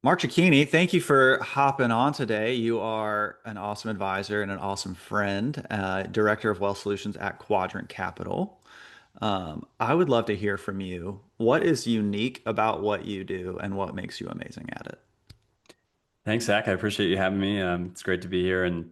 Mark Cecchini, thank you for hopping on today. You are an awesome advisor and an awesome friend, Director of Wealth Solutions at Quadrant Capital. I would love to hear from you. What is unique about what you do and what makes you amazing at it? Thanks, Zach. I appreciate you having me. It's great to be here, and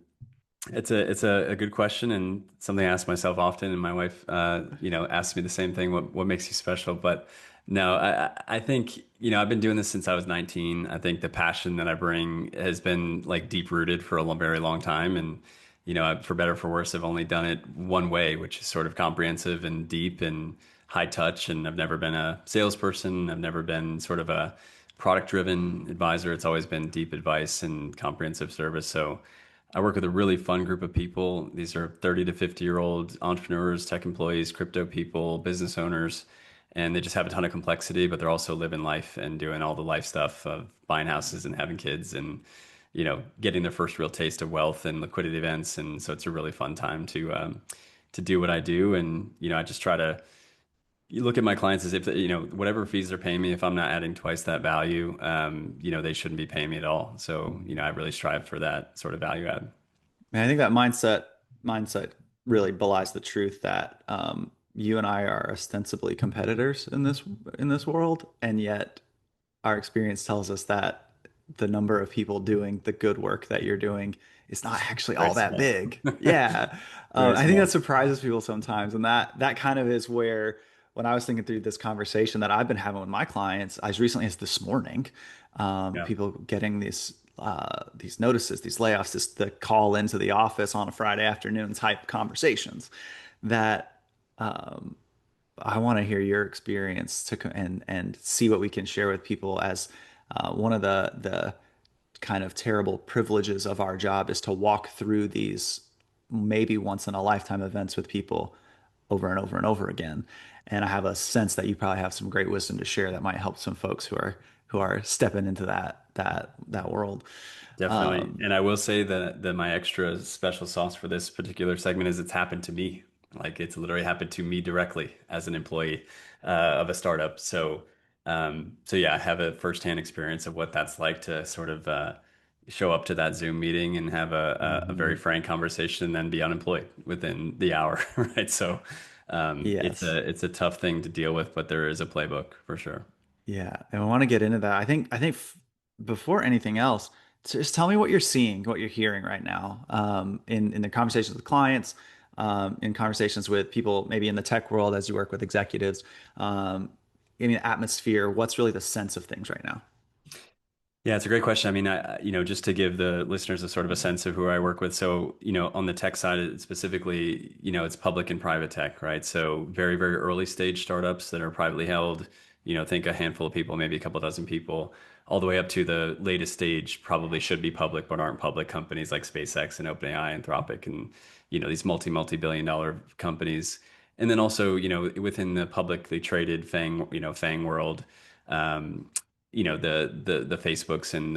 it's a good question and something I ask myself often. And my wife, asks me the same thing. What makes you special? But no, I think I've been doing this since I was 19. I think the passion that I bring has been like deep rooted for a very long time, and for better or for worse, I've only done it one way, which is sort of comprehensive and deep and high touch. And I've never been a salesperson. I've never been sort of a product driven advisor. It's always been deep advice and comprehensive service. So I work with a really fun group of people. These are 30 to 50-year-old entrepreneurs, tech employees, crypto people, business owners, and they just have a ton of complexity, but they're also living life and doing all the life stuff of buying houses and having kids and getting their first real taste of wealth and liquidity events. And so it's a really fun time to do what I do. And I just try to you look at my clients as if whatever fees they're paying me, if I'm not adding twice that value, they shouldn't be paying me at all. So I really strive for that sort of value add. And I think that mindset really belies the truth that you and I are ostensibly competitors in this world, and yet our experience tells us that the number of people doing the good work that you're doing is not actually Very all that small. big. Yeah. Very I think that small. surprises people sometimes. And that kind of is where, when I was thinking through this conversation that I've been having with my clients, as recently as this morning, Yeah. people getting these notices, these layoffs, the call into the office on a Friday afternoon type conversations that um, I want to hear your experience and see what we can share with people as one of the kind of terrible privileges of our job is to walk through these maybe once in a lifetime events with people over and over and over again. And I have a sense that you probably have some great wisdom to share that might help some folks who are stepping into that world. Definitely. Um, And I will say that my extra special sauce for this particular segment is it's happened to me. Like it's literally happened to me directly as an employee of a startup. So yeah, I have a firsthand experience of what that's like to sort of show up to that Zoom meeting and have a very mhm. frank conversation and then be unemployed within the hour, right? So it's Yes. a tough thing to deal with, but there is a playbook for sure. Yeah, and I want to get into that. I think before anything else, just tell me what you're seeing, what you're hearing right now, in the conversations with clients, in conversations with people maybe in the tech world as you work with executives, in the atmosphere. What's really the sense of things right now? Yeah, it's a great question. I mean, just to give the listeners a sort of a sense of who I work with. So, on the tech side specifically, it's public and private tech, right? So very, very early stage startups that are privately held, think a handful of people, maybe a couple dozen people, all the way up to the latest stage, probably should be public, but aren't public companies like SpaceX and OpenAI, Anthropic, and, these multi-billion dollar companies. And then also, within the publicly traded FANG world, um, the Facebooks and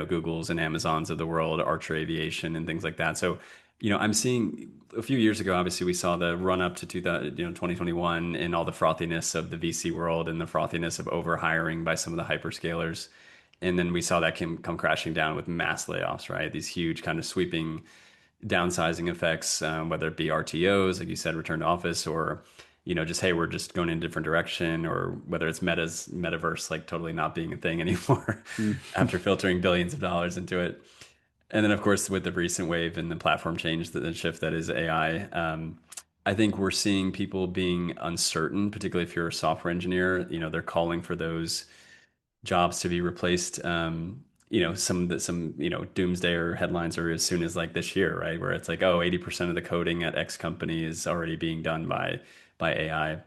Googles and Amazons of the world, Archer Aviation and things like that. So, I'm seeing a few years ago, obviously we saw the run up to 2000, 2021 and all the frothiness of the VC world and the frothiness of over hiring by some of the hyperscalers. And then we saw that come crashing down with mass layoffs, right? These huge kind of sweeping downsizing effects, whether it be RTOs, like you said, return to office, or just hey, we're just going in a different direction, or whether it's metaverse, like totally not being a thing anymore Mm. after filtering billions of dollars into it. And then, of course, with the recent wave and the platform change, the shift that is AI, I think we're seeing people being uncertain, particularly if you're a software engineer. They're calling for those jobs to be replaced. Some doomsday or headlines are as soon as like this year, right? Where it's like, oh, 80% of the coding at X company is already being done by AI.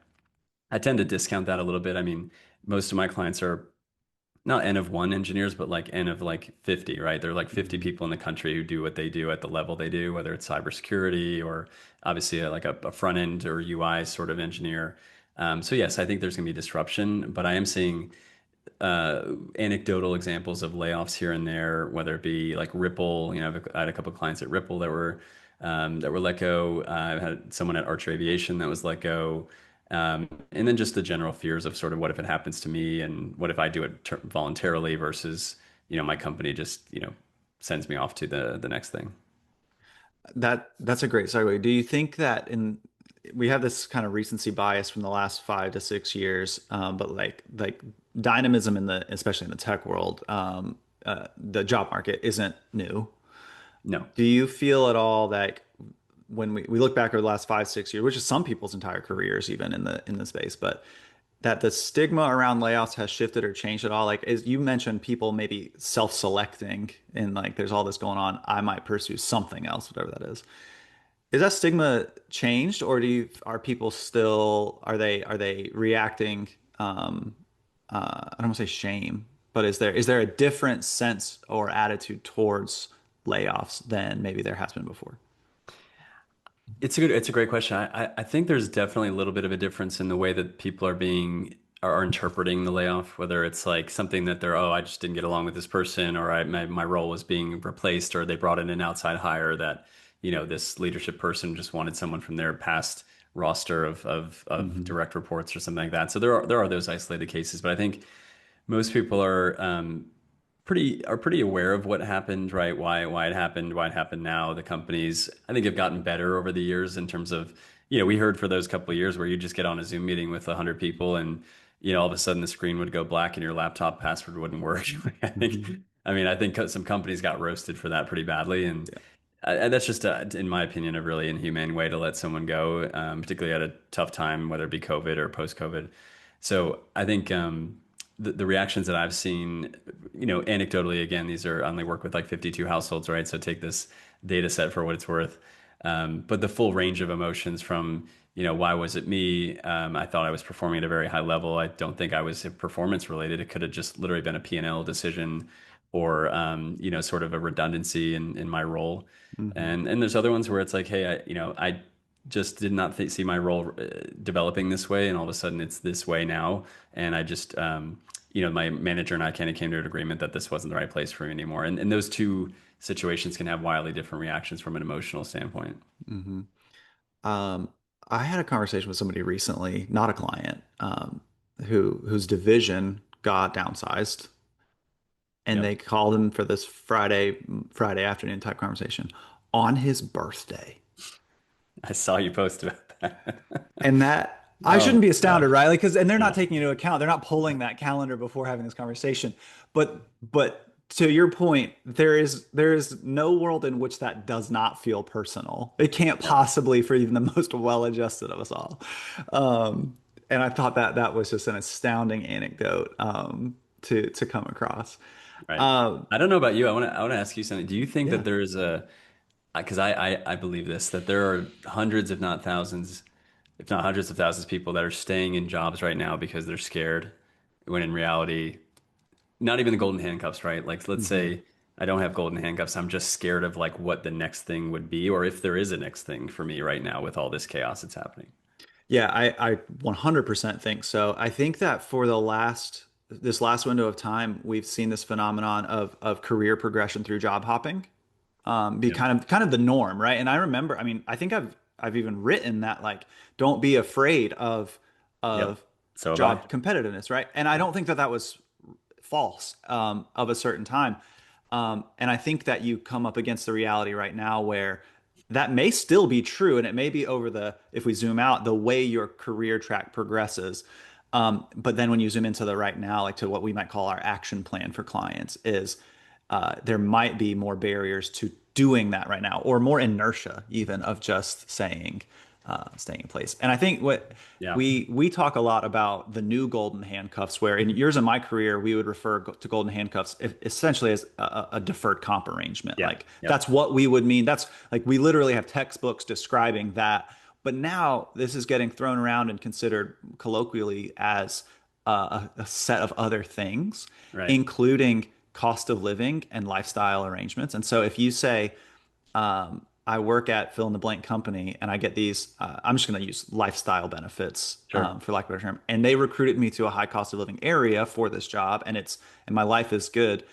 I tend to discount that a little bit. I mean, most of my clients are not N of one engineers, but like N of like 50, right? There are like 50 Mhm. people in the country who do what they do at the level they do, whether it's cybersecurity or obviously like a front end or UI sort of engineer. So yes, I think there's going to be disruption, but I am seeing anecdotal examples of layoffs here and there, whether it be like Ripple. I had a couple of clients at Ripple that were let go. I had someone at Archer Aviation that was let go. And then just the general fears of sort of what if it happens to me and what if I do it voluntarily versus my company just, sends me off to the next thing. That's a great segue. Do you think that we have this kind of recency bias from the last 5 to 6 years, but like dynamism in the especially in the tech world, the job market isn't new. No. Do you feel at all that when we look back over the last 5, 6 years, which is some people's entire careers even in the space, but that the stigma around layoffs has shifted or changed at all? Like as you mentioned, people maybe self-selecting and like there's all this going on. I might pursue something else, whatever that is. Is that stigma changed, or are people still are they reacting? I don't want to say shame, but is there a different sense or attitude towards layoffs than maybe there has been before? It's a great question. I think there's definitely a little bit of a difference in the way that people are interpreting the layoff, whether it's like something that oh, I just didn't get along with this person, or my role was being replaced, or they brought in an outside hire that, this leadership person just wanted someone from their past roster of Hmm. direct reports or something like that. So there are those isolated cases, but I think most people are pretty aware of what happened, right? Why it happened now. The companies, I think, have gotten better over the years in terms of, we heard for those couple of years where you just get on a Zoom meeting with 100 people and, all of a sudden the screen would go black and your laptop password wouldn't work. Hmm. I think some companies got roasted for that pretty badly, and that's just, in my opinion, a really inhumane way to let someone go, particularly at a tough time, whether it be COVID or post-COVID. So I think the reactions that I've seen, anecdotally, again, these are I only work with like 52 households, right? So take this data set for what it's worth. But the full range of emotions from, why was it me? I thought I was performing at a very high level. I don't think I was performance related. It could have just literally been a P&L decision or, sort of a redundancy in my role. Hmm. And there's other ones where it's like, hey, I just did not see my role developing this way, and all of a sudden it's this way now. And I just, my manager and I kind of came to an agreement that this wasn't the right place for me anymore. And those two situations can have wildly different reactions from an emotional standpoint. Hmm. Um, I had a conversation with somebody recently, not a client, whose division got downsized, and Yep. they called him for this Friday afternoon type conversation on his birthday. I saw you post about that. And that I Oh shouldn't my be astounded, gosh. right? Like, because and they're not Yeah. taking into account, they're not pulling that calendar before having this conversation. But to your point, there is no world in which that does not feel personal. It can't Yep. possibly for even the most well-adjusted of us all. Um, and I thought that that was just an astounding anecdote to come across. Right. Um, I don't know about you. I want to ask you something. Do you think that yeah. there is because I believe this, that there are hundreds, if not thousands, if not hundreds of thousands of people that are staying in jobs right now because they're scared, when in reality, not even the golden handcuffs, right? Like, let's Mhm. say I don't have golden handcuffs. I'm just scared of like what the next thing would be, or if there is a next thing for me right now with all this chaos that's happening. Yeah, I 100% think so. I think that for this last window of time, we've seen this phenomenon of career progression through job hopping be Yep. kind of the norm, right? And I remember, I mean, I think I've even written that like don't be afraid Yep. of So have I. job competitiveness, right? And I Yep. don't think that that was false of a certain time. And I think that you come up against the reality right now where that may still be true, and it may be over if we zoom out, the way your career track progresses. But then when you zoom into the right now, like to what we might call our action plan for clients, is there might be more barriers to doing that right now, or more inertia even of just staying in place. And I think what Yeah. we talk a lot about the new golden handcuffs, where in years of my career we would refer to golden handcuffs essentially as a deferred comp arrangement. Yeah. Like Yep. that's what we would mean. That's like we literally have textbooks describing that. But now this is getting thrown around and considered colloquially as a set of other things, Right. including cost of living and lifestyle arrangements. And so if you say, I work at fill in the blank company and I get these, I'm just going to use lifestyle benefits Sure. for lack of a better term, and they recruited me to a high cost of living area for this job, and my life is good.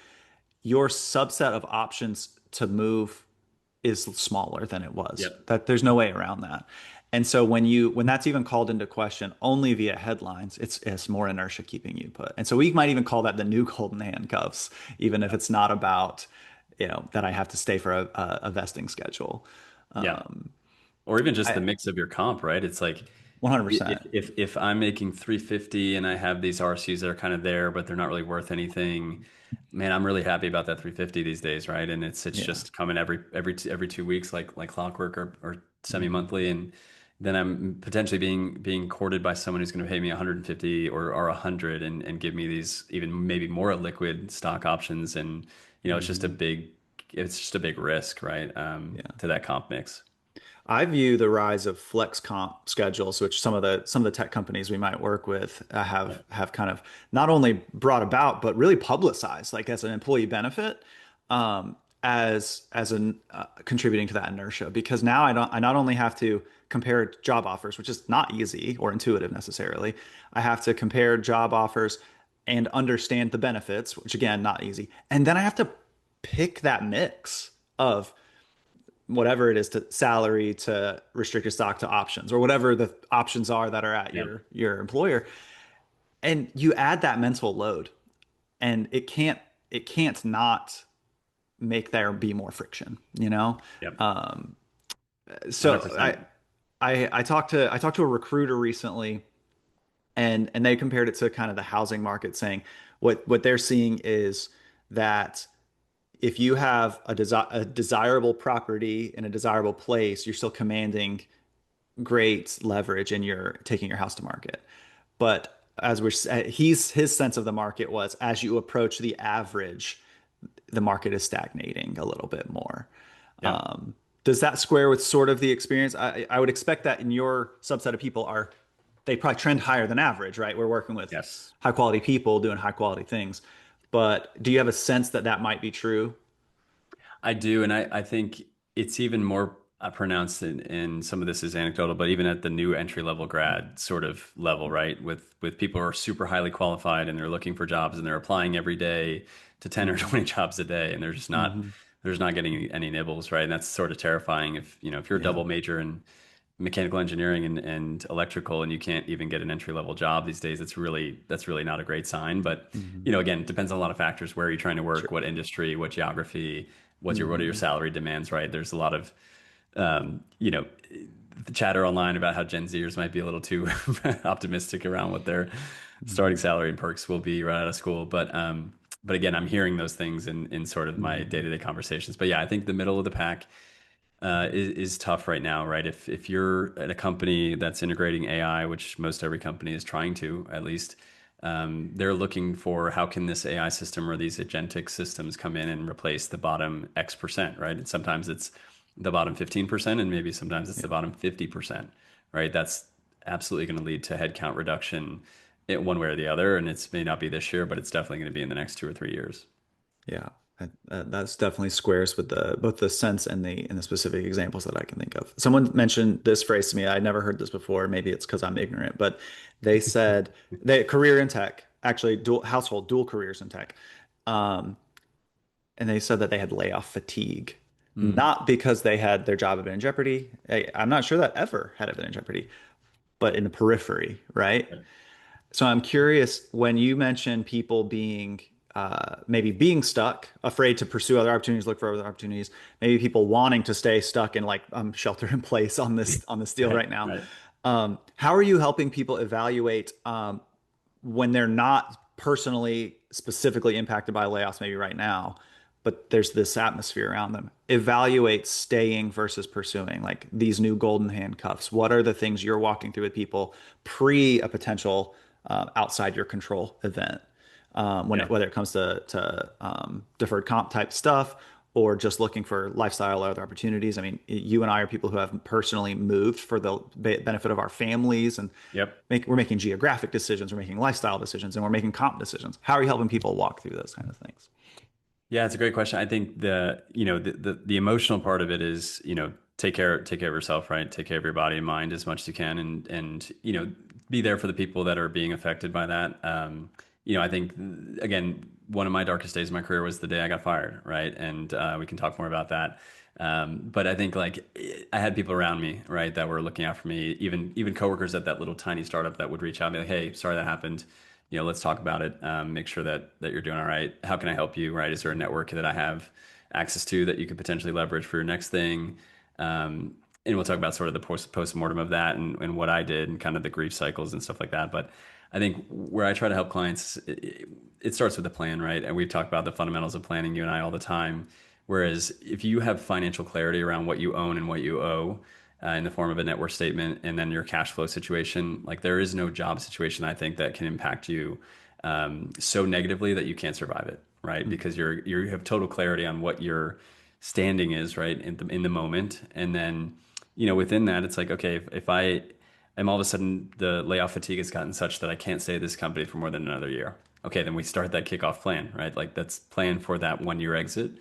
Your subset of options to move is smaller than it was. Yep. That there's no way around that. And so when that's even called into question only via headlines, it's more inertia keeping you put. And so we might even call that the new golden handcuffs, even if it's not about, that I have to stay for a vesting schedule. Yeah. Um, Or even just the I mix of your comp, right? It's like 100%. if I'm making 350 and I have these RSUs that are kind of there, but they're not really worth anything, man, I'm really happy about that 350 these days, right? And it's Yeah. just coming every 2 weeks, like clockwork or Hmm. semi-monthly, and then I'm potentially being courted by someone who's going to pay me 150 or 100 and give me these even maybe more liquid stock options, and Hmm. it's just a big risk, right? Yeah. To that comp mix. I view the rise of flex comp schedules, which some of the tech companies we might work with Yeah. have kind of not only brought about, but really publicized, like as an employee benefit, as an contributing to that inertia. Because now I not only have to compare job offers, which is not easy or intuitive necessarily. I have to compare job offers and understand the benefits, which again, not easy. And then I have to pick that mix of whatever it is, to salary to restricted stock to options, or whatever the options are that are at Yeah. your employer. And you add that mental load, and it can't not make there be more friction. Yep. um so 100%. I talked to a recruiter recently, and they compared it to kind of the housing market, saying what they're seeing is that if you have a desirable property in a desirable place, you're still commanding great leverage and you're taking your house to market. But as his sense of the market was, as you approach the average, the market is stagnating a little bit more. Yeah. Does that square with sort of the experience? I would expect that in your subset of people they probably trend higher than average, right? We're working with Yes. high quality people doing high quality things. But do you have a sense that that might be true? I do, and I think it's even more pronounced in some of this is anecdotal, but even at the new entry level grad sort of level, right? With people who are super highly qualified and they're looking for jobs and they're applying every day to 10 or Hmm. 20 jobs a day, and Hmm. they're just not getting any nibbles, right? And that's sort of terrifying if you're a Yeah. double major in mechanical engineering and electrical and you can't even get an entry level job these days, that's really not a great sign. But Hmm. again, it depends on a lot of factors. Where are you trying to work? Sure. What industry? What geography? What are your Hmm. salary demands, right? There's a lot of um, you know the chatter online about how Gen Zers might be a little too optimistic around what their starting Hmm. salary and perks will be right out of school. But again, I'm hearing those things in sort of my Hmm. day-to-day conversations. But yeah, I think the middle of the pack is tough right now, right? If you're at a company that's integrating AI, which most every company is trying to, at least, they're looking for how can this AI system or these agentic systems come in and replace the bottom X percent, right? And sometimes it's the bottom 15%, and maybe sometimes it's the Yeah. bottom 50%, right? That's absolutely going to lead to headcount reduction in one way or the other. And it's may not be this year, but it's definitely going to be in the next 2 or 3 years. Yeah, that's definitely squares with the both the sense and the specific examples that I can think of. Someone mentioned this phrase to me. I'd never heard this before. Maybe it's because I'm ignorant, but they said they career in tech, actually dual careers in tech, um, and they said that they had layoff fatigue, Mm. not because they had their job had been in jeopardy. I'm not sure that ever had it been in jeopardy, but in the periphery, right? So I'm curious, when you mention people being maybe being stuck, afraid to pursue other opportunities, look for other opportunities, maybe people wanting to stay stuck in like shelter in place on this deal Right, right now. right. How are you helping people evaluate when they're not personally specifically impacted by layoffs, maybe right now, but there's this atmosphere around them? Evaluate staying versus pursuing, like these new golden handcuffs. What are the things you're walking through with people pre a potential outside your control event? Yeah. Whether it comes to deferred comp type stuff or just looking for lifestyle or other opportunities. I mean, you and I are people who have personally moved for the benefit of our families, and Yep. we're making geographic decisions, we're making lifestyle decisions, and we're making comp decisions. How are you helping people walk through those kind of things? Yeah, it's a great question. I think the emotional part of it is, take care of yourself, right? Take care of your body and mind as much as you can, and be there for the people that are being affected by that. I think again, one of my darkest days of my career was the day I got fired, right? And we can talk more about that. But I think like I had people around me, right, that were looking out for me, even coworkers at that little tiny startup that would reach out and be like, "Hey, sorry that happened. Let's talk about it. Make sure that you're doing all right. How can I help you? Right? Is there a network that I have access to that you could potentially leverage for your next thing?" And we'll talk about sort of the post-mortem of that and what I did and kind of the grief cycles and stuff like that. But I think where I try to help clients, it starts with a plan, right? And we've talked about the fundamentals of planning, you and I, all the time. Whereas if you have financial clarity around what you own and what you owe in the form of a net worth statement and then your cash flow situation, like there is no job situation I think that can impact you so negatively that you can't survive it, right? Mm. Because you have total clarity on what your standing is, right, in the moment, and then within that, it's like, okay, if I am all of a sudden the layoff fatigue has gotten such that I can't stay at this company for more than another year. Okay, then we start that kickoff plan, right? Like let's plan for that 1 year exit.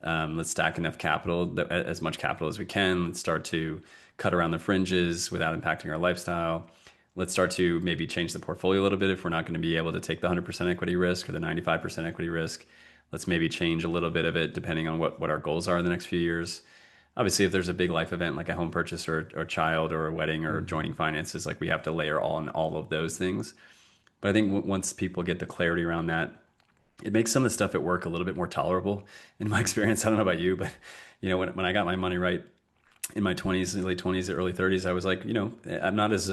Let's stack enough capital, as much capital as we can. Let's start to cut around the fringes without impacting our lifestyle. Let's start to maybe change the portfolio a little bit if we're not going to be able to take the 100% equity risk or the 95% equity risk. Let's maybe change a little bit of it depending on what our goals are in the next few years. Obviously, if there's a big life event like a home purchase or a child or a wedding or Mhm. joining finances, like we have to layer on all of those things. But I think once people get the clarity around that, it makes some of the stuff at work a little bit more tolerable in my experience. I don't know about you, but when I got my money right in my 20s, late 20s, early 30s, I was like, I'm not as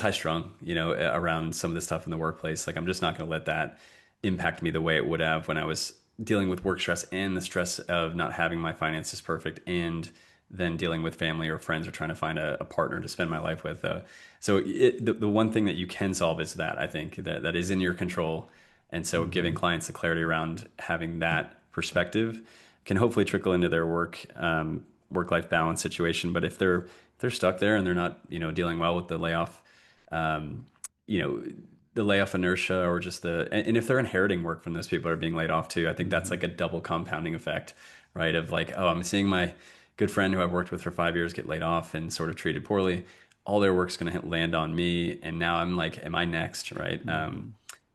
high strung, around some of the stuff in the workplace. Like I'm just not going to let that impact me the way it would have when I was dealing with work stress and the stress of not having my finances perfect and then dealing with family or friends or trying to find a partner to spend my life with. So the one thing that you can solve is that I think that is in your control. And so giving Mhm. clients the clarity around having that perspective can hopefully trickle into their work-life balance situation. But if they're stuck there and they're not, dealing well with the layoff, um, you know, the layoff inertia or just and if they're inheriting work from those people that are being laid off too, I think that's Mhm. like a double compounding effect, right? Of like, oh, I'm seeing my good friend who I've worked with for 5 years get laid off and sort of treated poorly. All their work's going to land on me, and now I'm like, am I next, right? Mhm.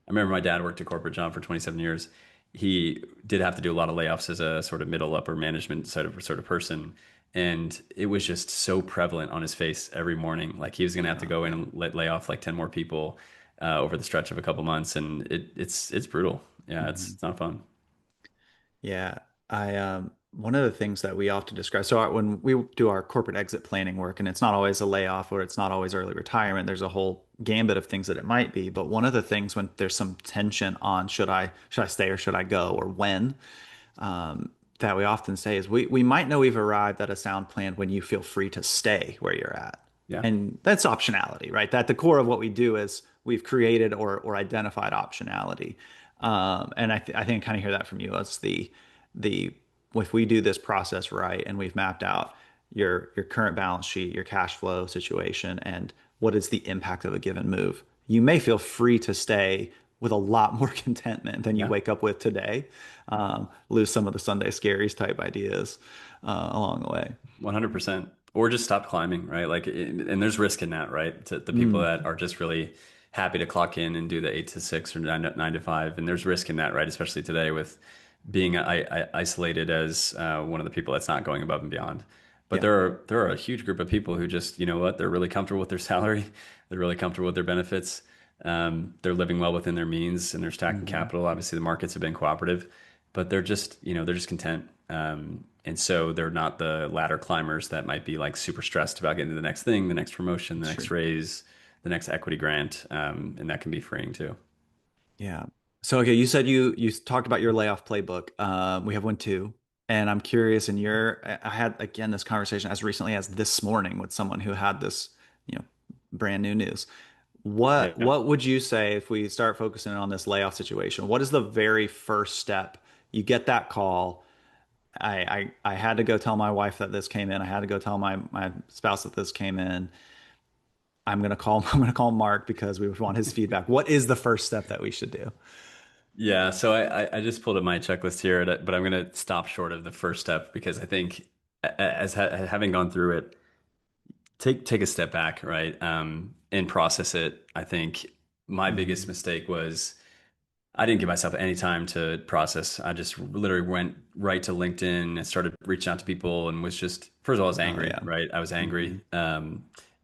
I remember my dad worked a corporate job for 27 years. He did have to do a lot of layoffs as a sort of middle upper management sort of person. And it was just so prevalent on his face every morning. Like he was going to have to Oh, go in man. and lay off like 10 more people over the stretch of a couple months. And it's brutal. Yeah, Mhm. it's not fun. Yeah, I one of the things that we often describe. So when we do our corporate exit planning work, and it's not always a layoff or it's not always early retirement. There's a whole gambit of things that it might be. But one of the things when there's some tension on should I stay or should I go or when, that we often say is we might know we've arrived at a sound plan when you feel free to stay where you're at. Yeah. And that's optionality, right? That the core of what we do is we've created or identified optionality. And I think I kind of hear that from you. It's the if we do this process right and we've mapped out your current balance sheet, your cash flow situation, and what is the impact of a given move, you may feel free to stay with a lot more contentment than you Yeah. wake up with today. Lose some of the Sunday scaries type ideas along the way. 100%. Or just stop climbing, right? Like, and there's risk in that, right? To the people Mm, that are just really happy to clock in and do the 8 to 6 or nine to five. And there's risk in that, right? Especially today with being isolated as one of the people that's not going above and beyond. But yeah. there are a huge group of people who just, you know what, they're really comfortable with their salary. They're really comfortable with their benefits. They're living well within their means and they're stacking Hmm. capital. Obviously, the markets have been cooperative, but they're just content. And so they're not the ladder climbers that might be like super stressed about getting to the next thing, the next promotion, the That's next true. raise, the next equity grant. And that can be freeing too. Yeah. So okay, you said you talked about your layoff playbook. We have one too, and I'm curious. And I had again this conversation as recently as this morning with someone who had this, you know, brand new news. Yeah. What would you say if we start focusing on this layoff situation? What is the very first step? You get that call. I had to go tell my wife that this came in. I had to go tell my spouse that this came in. I'm gonna call Mark because we would want his feedback. What is the first step that we should do? Yeah. So I just pulled up my checklist here, but I'm going to stop short of the first step because I think having gone through it, take a step back, right? And process it. I think my biggest Hmm. mistake was I didn't give myself any time to process. I just literally went right to LinkedIn and started reaching out to people and was just, first of all, I was Oh angry, yeah. right? I was Hmm. angry.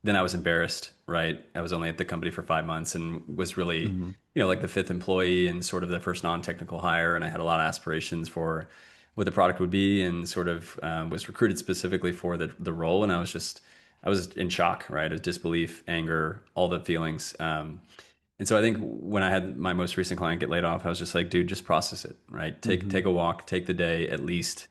Then I was embarrassed, right? I was only at the company for 5 months and was really, Hmm. like the fifth employee and sort of the first non-technical hire. And I had a lot of aspirations for what the product would be and sort of was recruited specifically for the role. And I was in shock, right? Of disbelief, anger, all the feelings. And so I think when I had my most recent client get laid off, I was just like, dude, just process it, right? Take Hmm. a walk, take the day at least,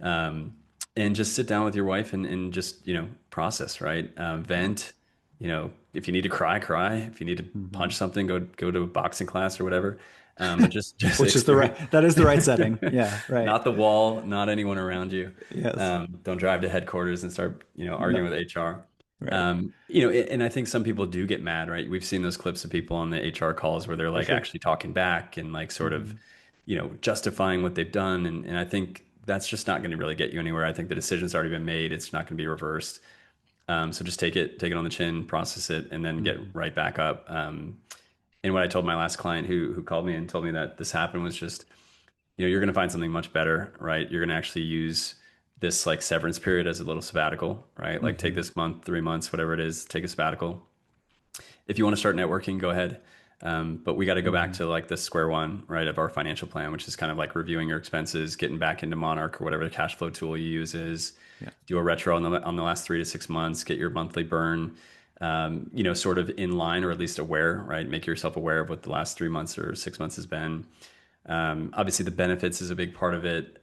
um, and just sit down with your wife and just process, right? Yeah. Vent. If you need to cry, cry. If you need to Hmm. punch something, go to a boxing class or whatever. But just Which is the experience, right, that is the right setting. Yeah, right. not the wall, not anyone around you. Yes. Don't drive to headquarters and start arguing No, with HR. right. And I think some people do get mad, right? We've seen those clips of people on the HR calls where they're For like sure. actually talking back and like sort of, Hmm. justifying what they've done. And I think that's just not going to really get you anywhere. I think the decision's already been made. It's not going to be reversed. So just take it on the chin, process it, and then get Hmm. right back up. And what I told my last client who called me and told me that this happened was just, you're going to find something much better, right? You're going to actually use this like severance period as a little sabbatical, right? Like take Hmm. this month, 3 months, whatever it is, take a sabbatical. If you want to start networking, go ahead. But we got to go back Hmm. to like the square one, right, of our financial plan, which is kind of like reviewing your expenses, getting back into Monarch or whatever the cash flow tool you use is. Yeah. Do a retro on the last 3 to 6 months, get your monthly burn, sort of in line or at least aware, right? Make yourself aware of what the last 3 months or 6 months has been. Obviously, the benefits is a big part of it.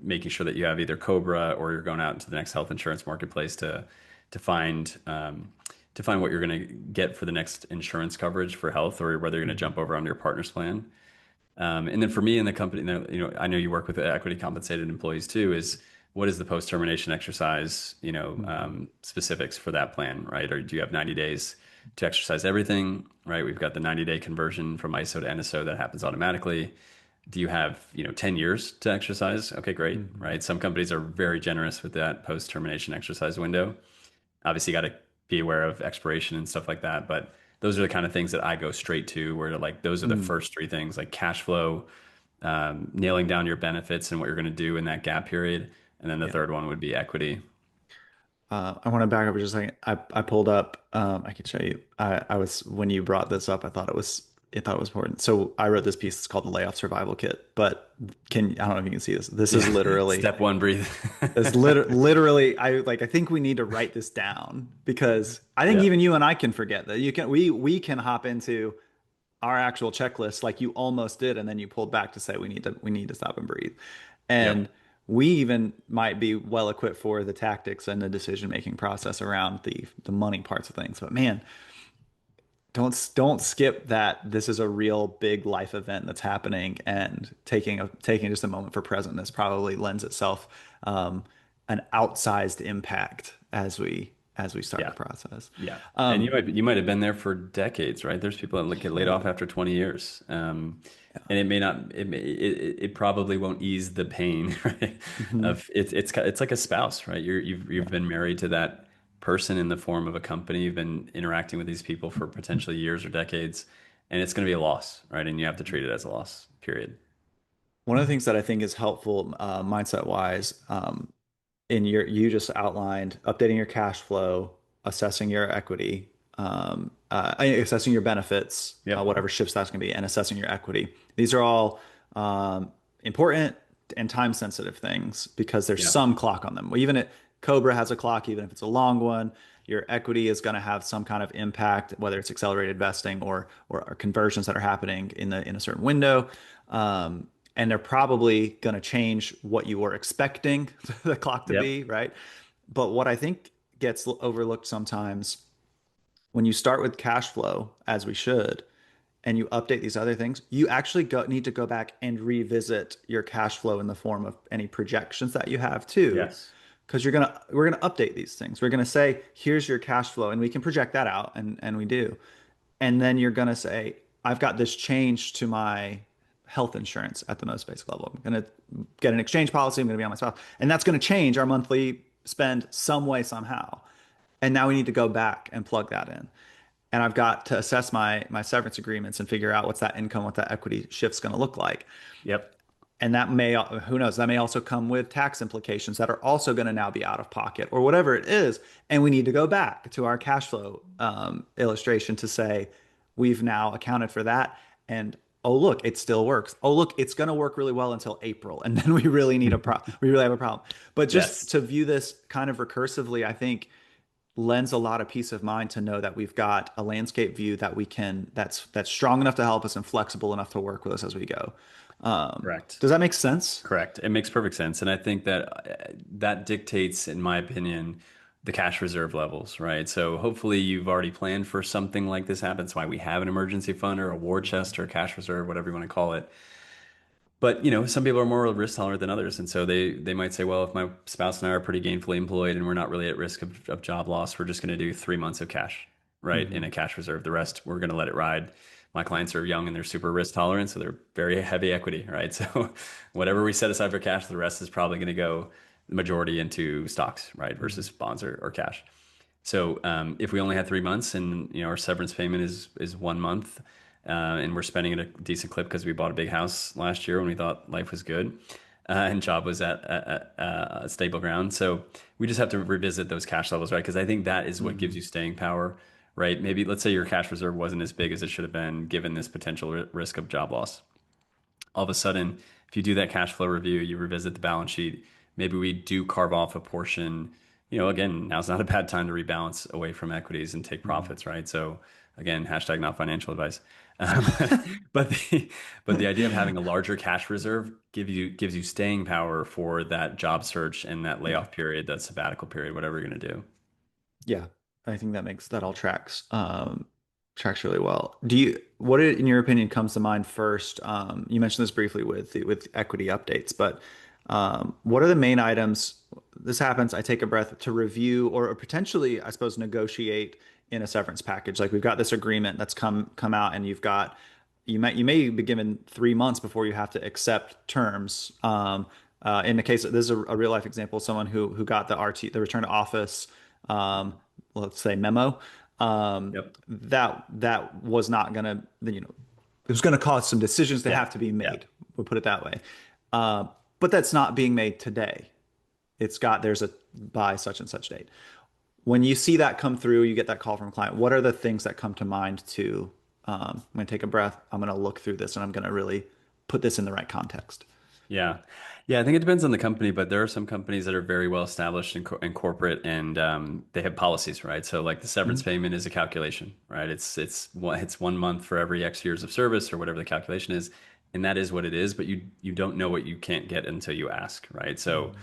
Making sure that you have either Cobra or you're going out into the next health insurance marketplace to find to find what you're going to get for the next insurance coverage for health, or whether you're going to Hmm. jump over on your partner's plan. And then for me in the company, I know you work with equity compensated employees too. Is what is the post termination exercise? Hmm. Specifics for that plan, right? Or do you have 90 days to exercise everything? Right? We've got the 90-day conversion from ISO to NSO that happens automatically. Do you have 10 years to exercise? Okay, great, Hmm. right? Some companies are very generous with that post termination exercise window. Obviously, you got to be aware of expiration and stuff like that, but those are the kind of things that I go straight to, where like those are the Hmm. first three things, like cash flow, nailing down your benefits and what you're going to do in that gap period, and then the Yeah. third one would be equity. I want to back up just a second. I pulled up. I can show you. I was when you brought this up. I thought it was important. So I wrote this piece. It's called the Layoff Survival Kit. But I don't know if you can see this. This is Yeah. literally. Step one, breathe. Literally. I think we need to write this down because I think Yeah. even you and I can forget that. We can hop into our actual checklist like you almost did, and then you pulled back to say we need to stop and breathe. And Yep. we even might be well equipped for the tactics and the decision making process around the money parts of things. But man, don't skip that this is a real big life event that's happening, and taking just a moment for presentness probably lends itself an outsized impact as we start the Yeah. process. Yeah. And Um, you might have been there for decades, right? There's people that like, get laid off oh, after 20 years. yeah. And it may not, it probably won't ease the pain, right? Mhm. Of it's like a spouse, right? You've Yeah. been married to that person in the form of a company. You've been interacting with these people for potentially years or decades, and it's going to be a loss, right? And you have to treat it as a loss, period. One of the things that I think is helpful mindset wise, in you just outlined updating your cash flow, assessing your equity, assessing your benefits, Yep. whatever shifts that's going to be, and assessing your equity. These are all important and time sensitive things because there's Yeah. some clock on them. Even it, Cobra has a clock, even if it's a long one. Your equity is going to have some kind of impact, whether it's accelerated vesting or conversions that are happening in a certain window. And they're probably going to change what you were expecting the clock to Yep. be, right? But what I think gets overlooked sometimes when you start with cash flow, as we should, and you update these other things, you actually need to go back and revisit your cash flow in the form of any projections that you have too, Yes. because we're gonna update these things. We're gonna say, here's your cash flow, and we can project that out, and we do. And then you're gonna say, I've got this change to my health insurance at the most basic level. I'm gonna get an exchange policy. I'm gonna be on my spouse, and that's gonna change our monthly spend some way somehow. And now we need to go back and plug that in. and I've got to assess my severance agreements and figure out what's that income, what that equity shift's going to look like. Yep. And that may, who knows, that may also come with tax implications that are also going to now be out of pocket or whatever it is. And we need to go back to our cash flow illustration to say, we've now accounted for that. And oh, look, it still works. Oh, look, it's going to work really well until April. And then we really need we really have a problem. But just Yes. to view this kind of recursively, I think lends a lot of peace of mind to know that we've got a landscape view that we can, that's strong enough to help us and flexible enough to work with us as we go. Correct. Does that make sense? Correct. It makes perfect sense. And I think that that dictates, in my opinion, the cash reserve levels, right? So hopefully you've already planned for something like this happens. Why we have an emergency fund or a war chest or a cash reserve, whatever you want to call it. But some people are more risk tolerant than others, and so they might say, well, if my spouse and I are pretty gainfully employed and we're not really at risk of job loss, we're just going to do 3 months of cash, right, in Hmm. a cash reserve. The rest we're going to let it ride. My clients are young and they're super risk tolerant, so they're very heavy equity, right? So whatever we set aside for cash, the rest is probably going to go the majority into stocks, right, Hmm. versus bonds or cash. So if we only had 3 months and our severance payment is 1 month, and we're spending at a decent clip because we bought a big house last year when we thought life was good, and job was at stable ground. So we just have to revisit those cash levels, right? Because I think that is what gives Hmm. you staying power, right? Maybe let's say your cash reserve wasn't as big as it should have been given this potential risk of job loss. All of a sudden, if you do that cash flow review, you revisit the balance sheet, maybe we do carve off a portion. Again, now's not a bad time to rebalance away from equities and take Hmm. profits, right? So again, hashtag not financial advice. Um, but the idea of having a larger cash reserve gives you staying power for that job search and that Yeah. layoff period, that sabbatical period, whatever you're going to do. Yeah. I think that all tracks. Tracks really well. What in your opinion comes to mind first? You mentioned this briefly with equity updates, but what are the main items? This happens, I take a breath to review or potentially, I suppose, negotiate in a severance package. Like we've got this agreement that's come out, and you may be given 3 months before you have to accept terms. In the case, this is a real life example, someone who got the return to office, um, let's say memo, Yep. that was not gonna, it was gonna cause some decisions that Yeah. have to be Yeah. made. We'll put it that way. Uh, but that's not being made today. There's a by such and such date. When you see that come through, you get that call from a client. What are the things that come to mind I'm going to take a breath. I'm going to look through this and I'm going to really put this in the right context. Yeah. Yeah, I think it depends on the company, but there are some companies that are very well established in corporate and they have policies, right? So like the severance Mhm. payment is a calculation, right? It's 1 month for every X years of service or whatever the calculation is, and that is what it is, but you don't know what you can't get until you ask, right? So Mhm.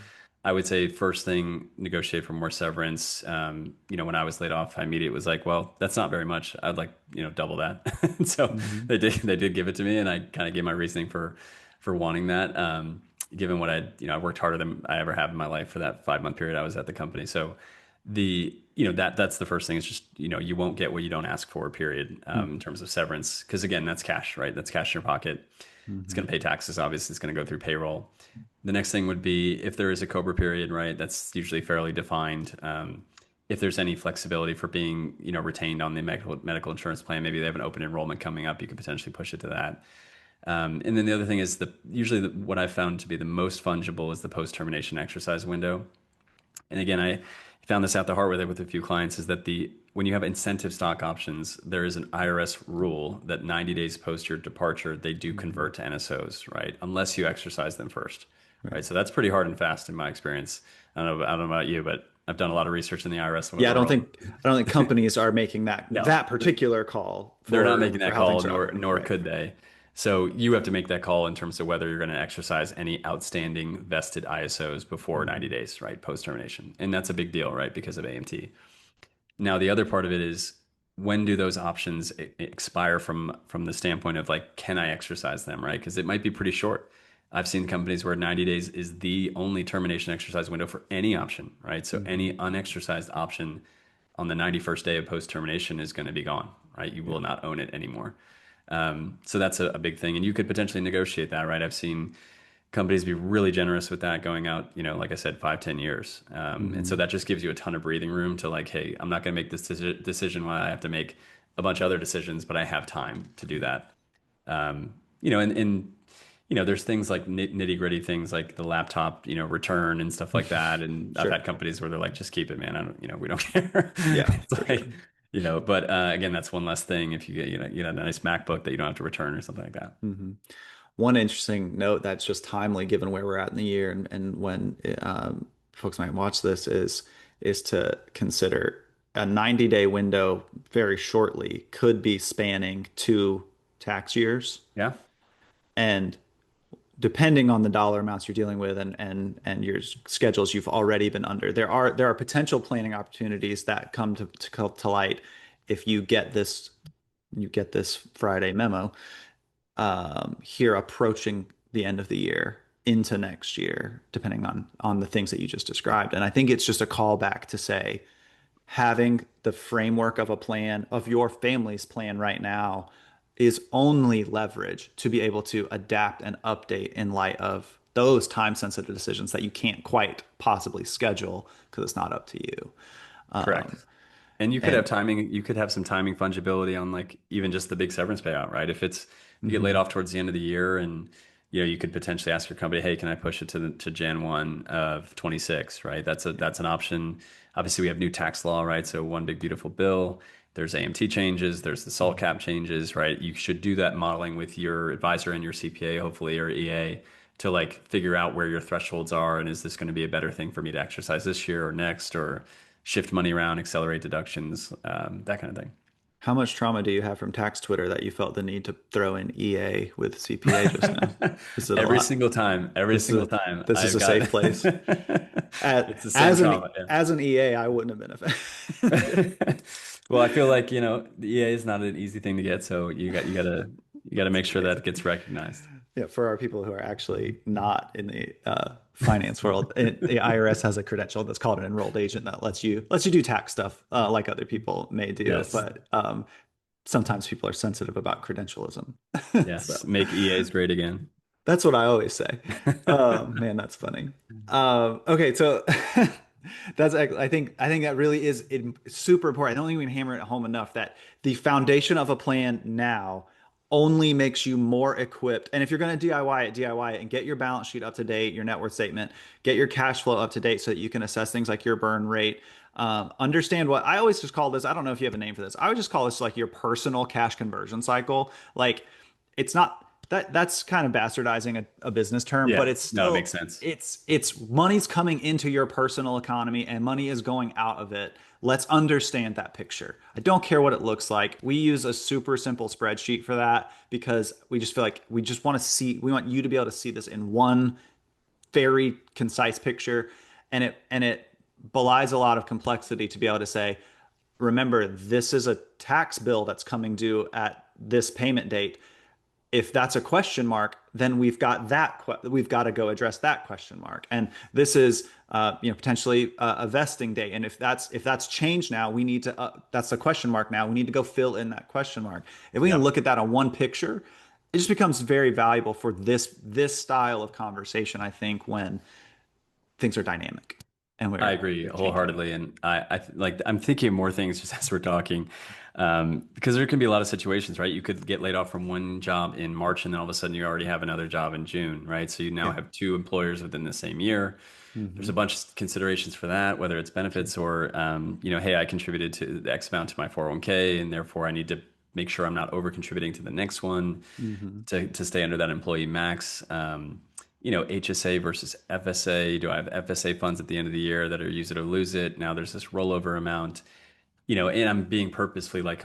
I would say first thing, negotiate for more severance. When I was laid off, I immediately was like, well, that's not very much. I'd like, double that. So Mhm. they did give it to me, and I kind of gave my reasoning for wanting that. Given what I worked harder than I ever have in my life for that 5 month period I was at the company. So that's the first thing. It's just you won't get what you don't ask for. Period. In Mhm. terms of severance, because again, that's cash, right? That's cash in your pocket. It's going Mhm. to pay taxes. Obviously, it's going to go through payroll. The next thing would be if there is a COBRA period, right? That's usually fairly defined. If there's any flexibility for being, retained on the medical insurance plan, maybe they have an open enrollment coming up, you could potentially push it to that. And then the other thing is usually what I've found to be the most fungible is the post termination exercise window. And again, I found this out the hard way with a few clients is that when you have incentive stock options, there is an IRS rule that 90 days post your departure, they do Mhm. convert to NSOs, right? Unless you exercise them first, Right. right? So that's pretty hard and fast in my experience. I don't know about you, but I've done a lot of research in the IRS Yeah, world. I don't think companies are making No, that particular call they're not for making that how call, things are nor right. could they. So you have to make that call in terms of whether you're going to exercise any outstanding vested ISOs before 90 Mhm. days, right, post termination, and that's a big deal, right, because of AMT. Now the other part of it is when do those options expire from the standpoint of like, can I exercise them, right? Because it might be pretty short. I've seen companies where 90 days is the only termination exercise window for any option, right? So any Mhm. unexercised option on the 91st day of post termination is going to be gone, right? You Yeah. will not own it anymore. So that's a big thing. And you could potentially negotiate that, right? I've seen companies be really generous with that going out, like I said, 5, 10 years. And so Mhm. that just gives you a ton of breathing room to like, hey, I'm not going to make this decision when I have to make a bunch of other decisions, but I have time to do that. And there's things like nitty gritty things like the laptop, return and stuff like that. And I've Sure. had companies where they're like, just keep it, man. I don't, we don't care. Yeah, It's for like, sure. but again, that's one less thing if you get, a nice MacBook that you don't have to return or something like that. hmm One interesting note that's just timely given where we're at in the year and when folks might watch this is to consider a 90-day window very shortly could be spanning 2 tax years. Yeah, And depending on the dollar amounts you're dealing with and your schedules you've already been under, there are potential planning opportunities that come to light if you get this Friday memo here approaching the end of the year into next year, depending on the things that you just described. And I think it's just a callback to say having the framework of a plan of your family's plan right now is only leverage to be able to adapt and update in light of those time sensitive decisions that you can't quite possibly schedule because it's not up to you. correct. Um, And you could have and timing, you could have some timing fungibility on like even just the big severance payout, right? If you get laid mhm, off towards the end of the year and you could potentially ask your company, hey, can I push it to Jan 1 of 26, right? That's an option. Obviously, we have new tax law, right? So one big beautiful bill. There's AMT changes, there's the SALT cap changes, right? You should do that modeling with your advisor and your CPA, hopefully, or EA to like figure out where your thresholds are and is this going to be a better thing for me to exercise this year or next or shift money around, accelerate deductions, that kind of thing. how much trauma do you have from tax Twitter that you felt the need to throw in EA with CPA just now? Is it a Every lot? single time, every This single is time, this is I've a got safe place. As, it's the same as an trauma. Yeah. as an EA, I wouldn't have been affected. Well, I feel like, the EA is not an easy thing to get, so you gotta That's make sure that it amazing. gets recognized. Yeah, for our people who are actually not in the finance world, the IRS has a credential that's called an enrolled agent that lets you do tax stuff like other people may do, Yes. but sometimes people are sensitive about credentialism. Yes. So Make EAs great again. that's what I always say. Man, that's funny. Okay, so I think that really is super important. I don't think we can hammer it home enough that the foundation of a plan now only makes you more equipped. And if you're going to DIY it and get your balance sheet up to date, your net worth statement, get your cash flow up to date so that you can assess things like your burn rate. Understand what I always just call this. I don't know if you have a name for this. I would just call this like your personal cash conversion cycle. Like it's not that's kind of bastardizing a business term, but Yeah. it's No, it still makes sense. it's money's coming into your personal economy and money is going out of it. Let's understand that picture. I don't care what it looks like. We use a super simple spreadsheet for that because we just feel like we want you to be able to see this in one very concise picture and it belies a lot of complexity to be able to say, remember, this is a tax bill that's coming due at this payment date. If that's a question mark, then we've got to go address that question mark. And this is potentially a vesting date. And if that's changed now, we need to that's a question mark now. We need to go fill in that question mark. If we can Yep. look at that on one picture, it just becomes very valuable for this style of conversation, I think, when things are dynamic and I we're agree they're changing. wholeheartedly, and like I'm thinking of more things just as we're talking, because there can be a lot of situations, right? You could get laid off from one job in March, and then all of a sudden you already have another job in June, right? So you now Yeah. have two employers within the same year. There's a Hmm. bunch of considerations for that, whether it's benefits or, hey, I contributed to the X amount to my 401k, and therefore I need to make sure I'm not over contributing to the next one Hmm. to stay under that employee max. HSA versus FSA. Do I have FSA funds at the end of the year that are use it or lose it? Now there's this rollover amount, and I'm being purposefully like,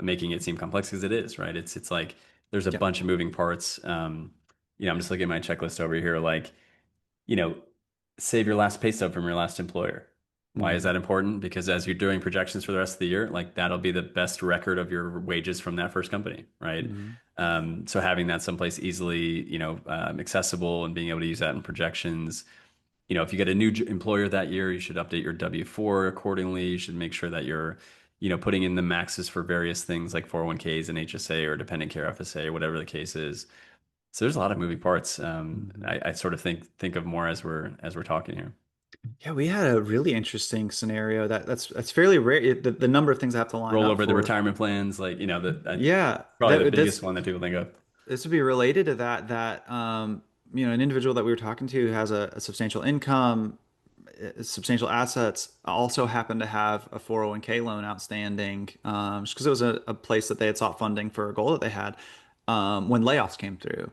making it seem complex because it is, right? It's like there's a Yeah. bunch of moving parts. I'm just looking at my checklist over here, like, you know, save your last pay stub from your last employer. Why is Hmm. that important? Because as you're doing projections for the rest of the year, like that'll be the best record of your wages from that first company, right? Hmm. So having that someplace easily, accessible and being able to use that in projections. If you get a new employer that year, you should update your W-4 accordingly. You should make sure that you're, putting in the maxes for various things like 401ks and HSA or dependent care FSA or whatever the case is. So there's a lot of moving parts. Hmm. I sort of think of more as we're talking here. Yeah, we had a really interesting scenario that's fairly rare. The number of things I have to line Roll up over the for. retirement plans, like, Yeah, probably the biggest one that people think of. this would be related to that an individual that we were talking to has a substantial income, substantial assets, also happened to have a 401k loan outstanding, just because it was a place that they had sought funding for a goal that they had, when layoffs came through,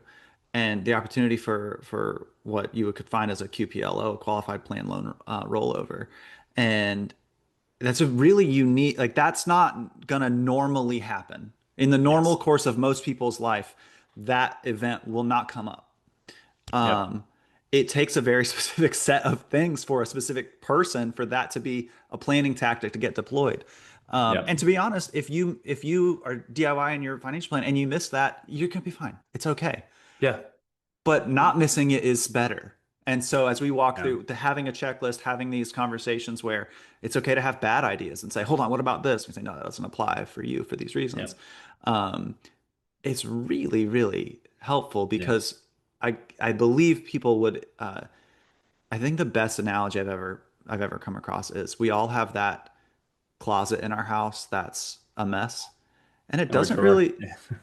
and the opportunity for what you could find as a QPLO, a qualified plan loan rollover, and that's a really unique, like that's not gonna normally happen in the normal Yes. course of most people's life. That event will not come up. Yep. um, it takes a very specific set of things for a specific person for that to be a planning tactic to get deployed. Yep. And to be honest, if you are DIY in your financial plan and you miss that, you're gonna be fine. It's okay. Yeah. But not missing it is better. And so as we walk Yeah. through the having a checklist, having these conversations where it's okay to have bad ideas and say, hold on, what about this? We say, no, that doesn't apply for you for these reasons. Yep. Um, it's really, really helpful Yeah. because I believe people would I think the best analogy I've ever come across is we all have that closet in our house that's a mess. And it Or a doesn't drawer. really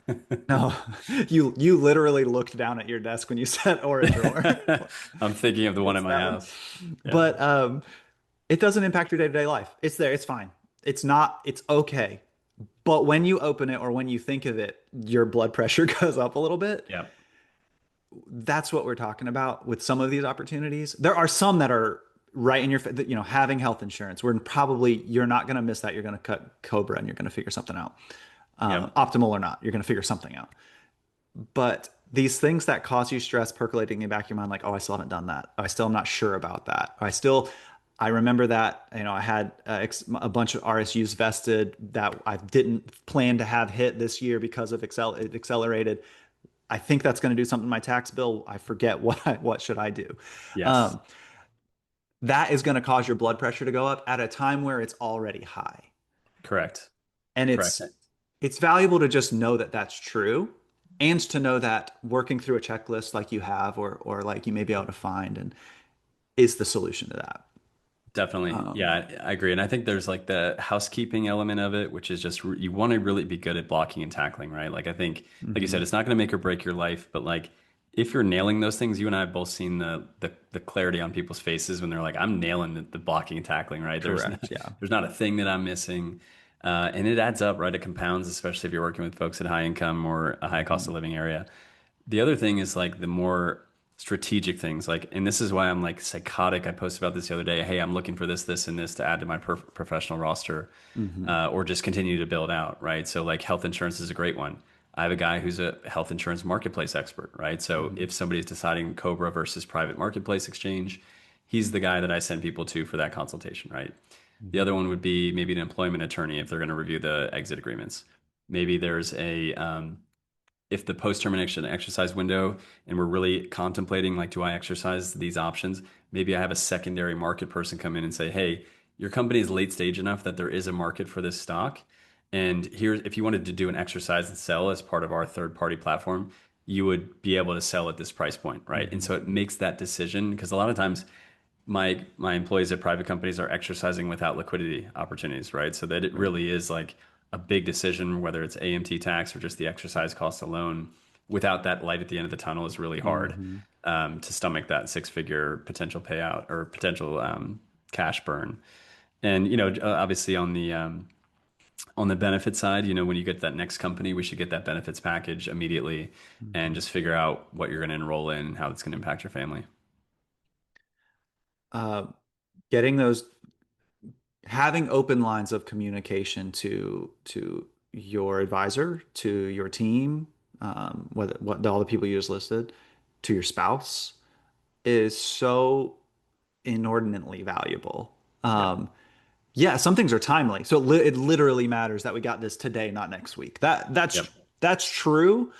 Yeah. no, you literally looked down at your desk when you said or a drawer. I'm thinking of the one It's in my that one. house. Yeah. But it doesn't impact your day-to-day life. It's there, it's fine. It's not, it's okay. But when you open it or when you think of it, your blood pressure goes up a little bit. Yeah. That's what we're talking about with some of these opportunities. There are some that are right in your, having health insurance, where probably you're not going to miss that. You're going to cut Cobra and you're going to figure something out. Yep. Optimal or not, you're going to figure something out. But these things that cause you stress percolating in the back of your mind, like, oh, I still haven't done that. Oh, I still am not sure about that. I remember that, I had a bunch of RSUs vested that I didn't plan to have hit this year because of it accelerated. I think that's going to do something to my tax bill. I forget what should I do. Yes. Um, that is going to cause your blood pressure to go up at a time where it's already high. Correct. And Correct. it's valuable to just know that that's true, and to know that working through a checklist like you have, or like you may be able to find, and is the solution to that. Definitely. Um, Yeah, I agree. And I think there's like the housekeeping element of it, which is just you want to really be good at blocking and tackling, right? Like I think, like you said, mhm. it's not going to make or break your life, but like if you're nailing those things, you and I have both seen the clarity on people's faces when they're like, I'm nailing the blocking and tackling, right? There's Correct. Yeah. there's not a thing that I'm missing. And it adds up, right? It compounds, especially if you're working with folks at high income or a high cost of Mhm. living area. The other thing is like the more strategic things, like, and this is why I'm like psychotic. I posted about this the other day. Hey, I'm looking for this, this, and this to add to my professional roster, Mhm. or just continue to build out, right? So, like, health insurance is a great one. I have a guy who's a health insurance marketplace expert, right? So, Mhm. if somebody's deciding Cobra versus private marketplace exchange, he's the guy that I send people to for that consultation, right? The Mhm. other one would be maybe an employment attorney if they're going to review the exit agreements. Maybe there's a if the post termination exercise window and we're really contemplating like, do I exercise these options? Maybe I have a secondary market person come in and say, hey, your company is late stage enough that there is a market for this stock. And here, if you wanted to do an exercise and sell as part of our third party platform, you would be able to sell at this price point, right? And Mhm. so it makes that decision because a lot of times my employees at private companies are exercising without liquidity opportunities, right? So that it Right. really is like a big decision, whether it's AMT tax or just the exercise cost alone. Without that light at the end of the tunnel is really hard Mhm. to stomach that six-figure potential payout or potential cash burn. And obviously on the benefit side, when you get that next company, we should get that benefits package immediately and Mhm. just figure out what you're going to enroll in and how it's going to impact your family. Uh, Getting those, having open lines of communication to your advisor, to your team, what all the people you just listed, to your spouse, is so inordinately valuable. Yep. Yeah, some things are timely, so it literally matters that we got this today, not next week. That's Yep. that's true.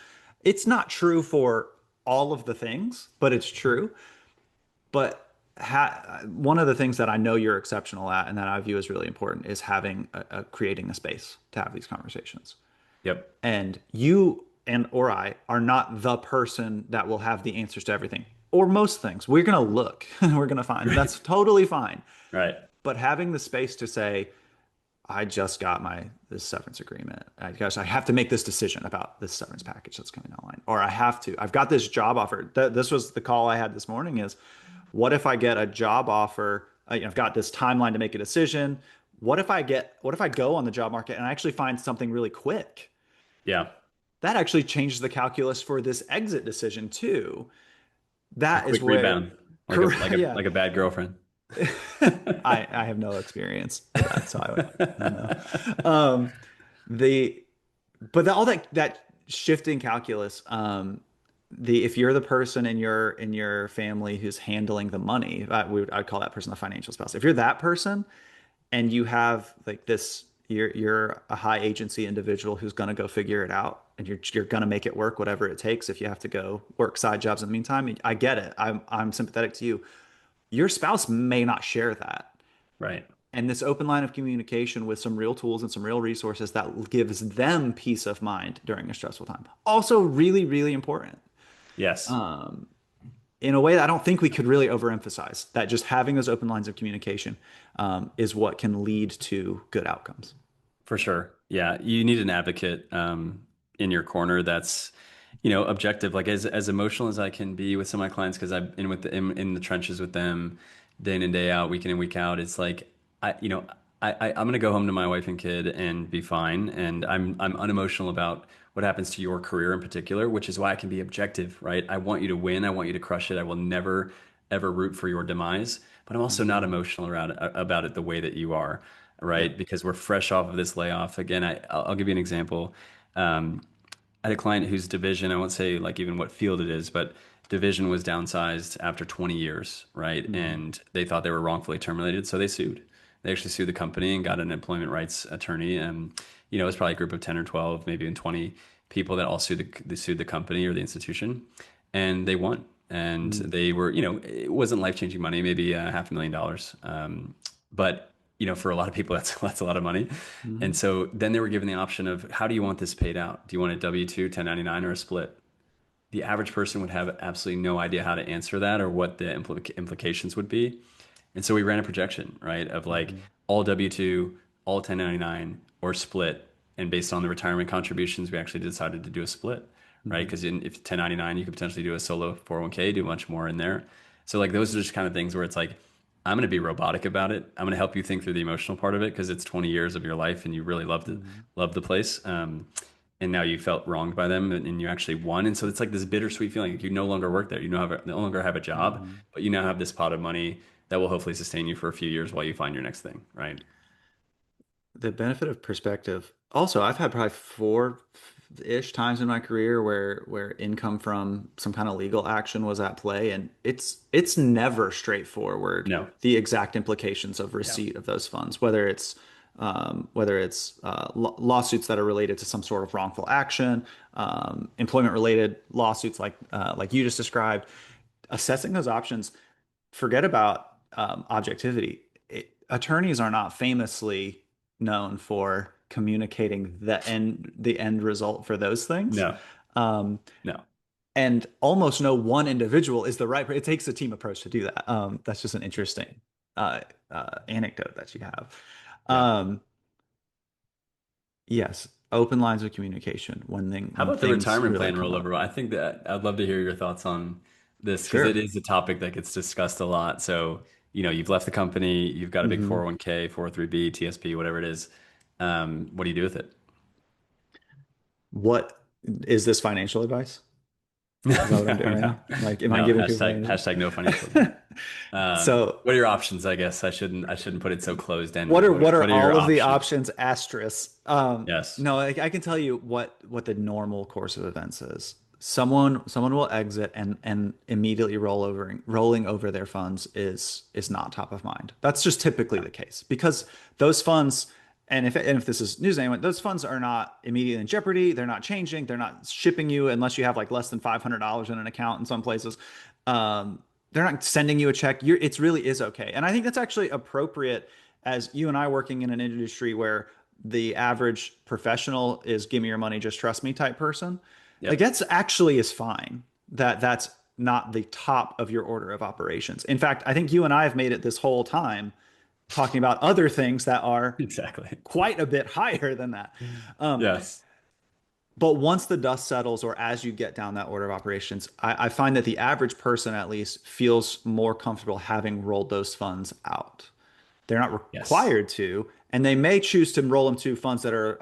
It's not true for all of the things, but it's true. But one of the things that I know you're exceptional at, and that I view as really important, is having creating a space to have these conversations. Yep. And you and or I are not the person that will have the answers to everything. or most things. We're going to look, we're going to find, and that's totally fine. Right. But having the space to say, I just got this severance agreement. I have to make this decision about this severance package that's coming online, or I've got this job offer. This was the call I had this morning is, what if I get a job offer? I've got this timeline to make a decision. What if I go on the job market and I actually find something really quick? Yeah. That actually changes the calculus for this exit decision too. A That is quick where, rebound, correct, yeah. like a bad girlfriend. I have no experience with that, so I don't know. Um, the but all that shifting calculus, the if you're the person in your family who's handling the money, I'd call that person the financial spouse. If you're that person and you have like this, you're a high agency individual who's going to go figure it out, and you're going to make it work, whatever it takes. If you have to go work side jobs in the meantime, I get it. I'm sympathetic to you. Your spouse may not share that. Right. And this open line of communication with some real tools and some real resources that gives them peace of mind during a stressful time. Also, really, really important. Yes, Um, in a way that I don't think we could really overemphasize, that just having those open lines of communication is what can lead to good outcomes. for sure. Yeah, you need an advocate in your corner that's, objective. Like as emotional as I can be with some of my clients, because I've been in the trenches with them day in and day out, week in and week out. It's like I'm gonna go home to my wife and kid and be fine, and I'm unemotional about what happens to your career in particular, which is why I can be objective, right? I want you to win. I want you to crush it. I will never ever root for your demise, but I'm also not Mhm. emotional about it the way that you are, right? Yep. Because we're fresh off of this layoff. Again, I'll give you an example. Um, I had a client whose division, I won't say like even what field it is, but division was downsized after 20 years, right? Mhm. And they thought they were wrongfully terminated, so they sued. They actually sued the company and got an employment rights attorney. And, it was probably a group of 10 or 12, maybe even 20 people that all sued the company or the institution. And they won. And Mhm. they were, it wasn't life-changing money, maybe $500,000. But for a lot of people, that's a lot of money. And Mhm. so then they were given the option of, how do you want this paid out? Do you want a W-2, 1099, or a split? The average person would have absolutely no idea how to answer that or what the implications would be. And so we ran a projection, right, of like Mhm. all W-2, all 1099, or split. And based on the retirement contributions, we actually decided to do a split, right? Mhm. Because if 1099, you could potentially do a solo 401k, do much more in there. So like those are just kind of things where it's like, I'm going to be robotic about it. I'm going to help you think through the emotional part of it because it's 20 years of your life and you really loved it, Mhm. loved the place. And now you felt wronged by them and you actually won. And so it's like this bittersweet feeling. Like you no longer work there. You no longer have a job, Mhm. but you now have this pot of money that will hopefully sustain you for a few years while you find your next thing, right? The benefit of perspective. Also, I've had probably four-ish times in my career where income from some kind of legal action was at play, and it's never straightforward, No. the exact implications of Yeah. receipt of those funds, whether it's lawsuits that are related to some sort of wrongful action, employment related lawsuits like you just described. Assessing those options, forget about objectivity. Attorneys are not famously known for communicating the end result for those things. No. Um, No. and almost no one individual is the right. It takes a team approach to do that. That's just an interesting uh, anecdote that you have. Yeah. Um, yes, open lines of communication How when about the things retirement really plan come up. rollover? I think that I'd love to hear your thoughts on this because it Sure. is a topic that gets discussed a lot. So, you've left the company, you've got a big Hmm. 401k, 403b, TSP, whatever it is. What do you do with it? What is this financial advice? Is that what I'm doing right No, now? Like, am I no. giving people Hashtag no financial advice. any? So, What are your options? I guess I shouldn't put it so closed ended. what are What are your all of the options? options asterisk? Yes. No, I can tell you what the normal course of events is. Someone will exit and immediately rolling over their funds is not top of mind. That's just typically Yeah. the case because those funds, and if this is news to anyone, those funds are not immediately in jeopardy. They're not changing. They're not shipping you unless you have like less than $500 in an account in some places. Um, they're not sending you a check. It's really is okay. And I think that's actually appropriate as you and I working in an industry where the average professional is give me your money, just trust me type person. Like Yep. that's actually is fine. That's not the top of your order of operations. In fact, I think you and I have made it this whole time talking about other things that are Exactly. quite a bit higher than that. Um, Yes. but once the dust settles, or as you get down that order of operations, I find that the average person at least feels more comfortable having rolled those funds out. They're not Yes. required to, and they may choose to roll them to funds that are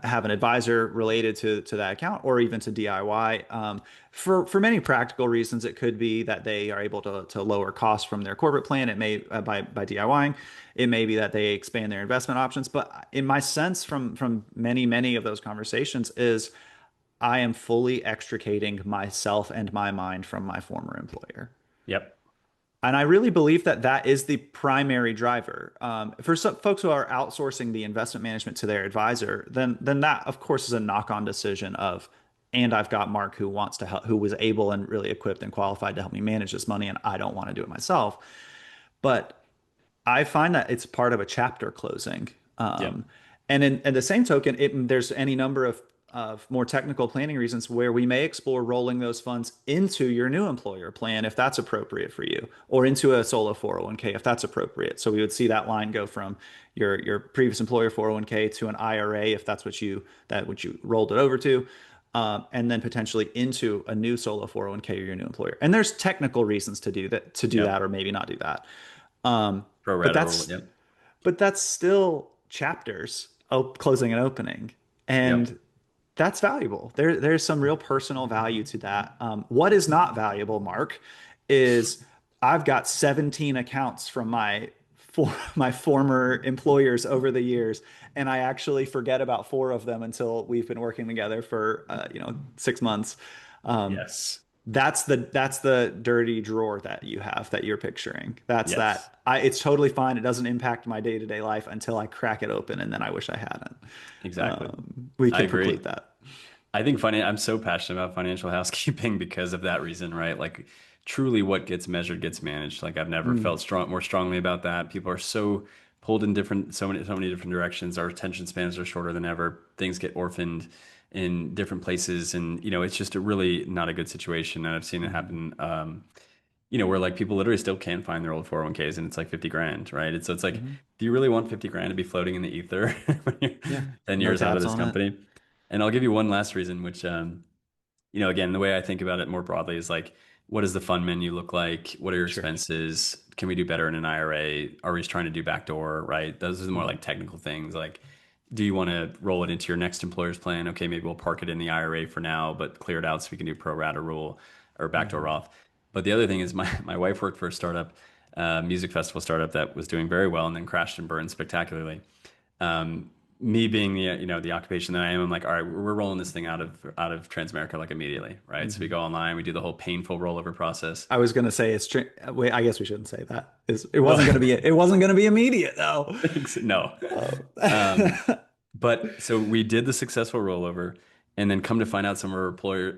have an advisor related to that account, or even to DIY. For many practical reasons, it could be that they are able to lower costs from their corporate plan. It may by DIYing. It may be that they expand their investment options. But in my sense, from many of those conversations, is I am fully extricating myself and my mind from my former employer. Yep. And I really believe that that is the primary driver. For some folks who are outsourcing the investment management to their advisor, then that of course is a knock-on decision of, and I've got Mark who wants to help, who was able and really equipped and qualified to help me manage this money, and I don't want to do it myself. But I find that it's part of a chapter closing. Yep. And in the same token, there's any number of more technical planning reasons where we may explore rolling those funds into your new employer plan if that's appropriate for you, or into a solo 401k if that's appropriate. So we would see that line go from your previous employer 401k to an IRA if that's what you rolled it over to. And then potentially into a new solo 401k or your new employer. And there's technical reasons to do that, Yep. or maybe not do that. Um, Pro but rata rule. that's Yep. but that's still chapters, closing and opening, Yep. and that's valuable. There's some real personal value to that. What is not valuable, Mark, is I've got 17 accounts from my former employers over the years, and I actually forget about four of them until we've been working together for 6 months. Um, Yes. that's the dirty drawer that you have that you're picturing. That's Yes. that. It's totally fine. It doesn't impact my day-to-day life until I crack it open, and then I wish I hadn't. Exactly. We I can agree. complete that. I think I'm so passionate about financial housekeeping because of that reason, right? Like truly what gets measured gets managed. Like I've never Mm, felt more strongly about that. People are so pulled in so many different directions. Our attention spans are shorter than ever. Things get orphaned in different places. And, it's just a really not a good situation. And I've seen it mhm, happen, where like people literally still can't find their old 401ks and it's like 50 grand, right? So it's like, mhm. do you really want 50 grand to be floating in the ether when you're Yeah, 10 no years out of tabs this on it. company? And I'll give you one last reason, which, again, the way I think about it more broadly is like, what does the fund menu look like? What are your Sure. expenses? Can we do better in an IRA? Are we just trying to do backdoor, right? Those are the more Mhm, like technical things. Like, do you want to roll it into your next employer's plan? Okay, maybe we'll park it in the IRA for now, but clear it out so we can do pro rata rule or backdoor mhm, Roth. But the other thing is my wife worked for a startup, music festival startup that was doing very well and then crashed and burned spectacularly. um, Me being the occupation that I am, I'm like, all right, we're rolling this thing out of Transamerica like immediately, right? So we mhm. go online, we do the whole painful rollover process. I was gonna say wait, I guess we shouldn't say that. Well, It wasn't gonna be immediate though. no. Oh. Um, but so we did the successful rollover, and then come to find out some of our